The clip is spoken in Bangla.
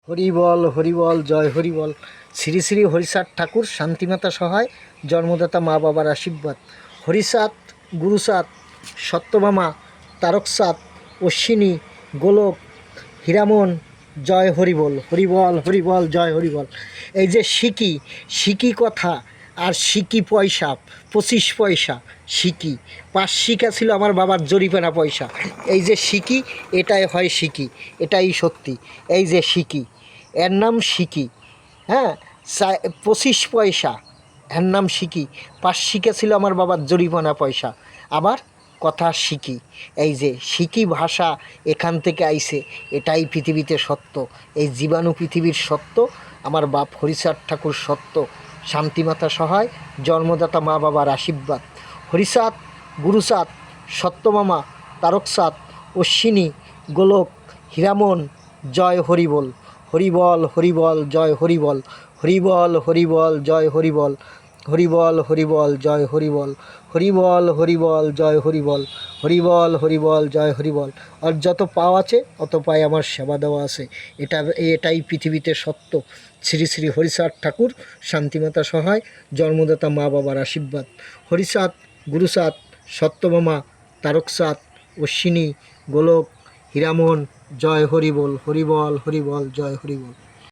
হরিবল হরিবল জয় হরিবল। শ্রী শ্রী হরিচাঁদ ঠাকুর, শান্তিমাতা সহায়, জন্মদাতা মা বাবার আশীর্বাদ। হরিচাঁদ, গুরুচাঁদ, সত্যভামা, তারকচাঁদ, অশ্বিনী, গোলক, হীরামন, জয় হরিবল। হরিবল হরিবল জয় হরিবল। এই যে সিকি, সিকি কথা আর সিকি পয়সা, 25 পয়সা সিকি। 5 সিকা ছিল আমার বাবার জরিপানা পয়সা। এই যে সিকি, এটাই হয় সিকি, এটাই সত্যি। এই যে সিকি, এর নাম সিকি। হ্যাঁ, 25 পয়সা, এর নাম সিকি। 5 সিকা ছিল আমার বাবার জরিমানা পয়সা। আবার কথা সিকি, এই যে সিকি ভাষা এখান থেকে আইছে, এটাই পৃথিবীতে সত্য। এই জীবাণু পৃথিবীর সত্য, আমার বাপ হরিচাঁদ ঠাকুর সত্য, শান্তিমাতা সহায়, জন্মদাতা মা বাবার আশীর্বাদ। হরিচাঁদ, গুরুচাঁদ, সত্যমামা, তারকচাঁদ, অশ্বিনী, গোলক, হীরামন, জয় হরিবল। হরিবল হরিবল জয় হরিবল। হরিবল হরিবল জয় হরিবল। হরিবল হরিবল জয় হরিবল। হরিবল হরিবল জয় হরিবল। হরিবল হরিবল জয় হরিবল। আর যত পাও আছে অত পায়ে আমার সেবা দেওয়া আছে। এটাই পৃথিবীতে সত্য। শ্রী শ্রী হরিচাঁদ ঠাকুর, শান্তিমাতা সহায়, জন্মদাতা মা বাবার আশীর্বাদ। হরিচাঁদ, গুরুচাঁদ, সত্যভামা, তারকচাঁদ, অশ্বিনী, গোলক, হীরামন, জয় হরিবল। হরিবল হরিবল জয় হরিবল।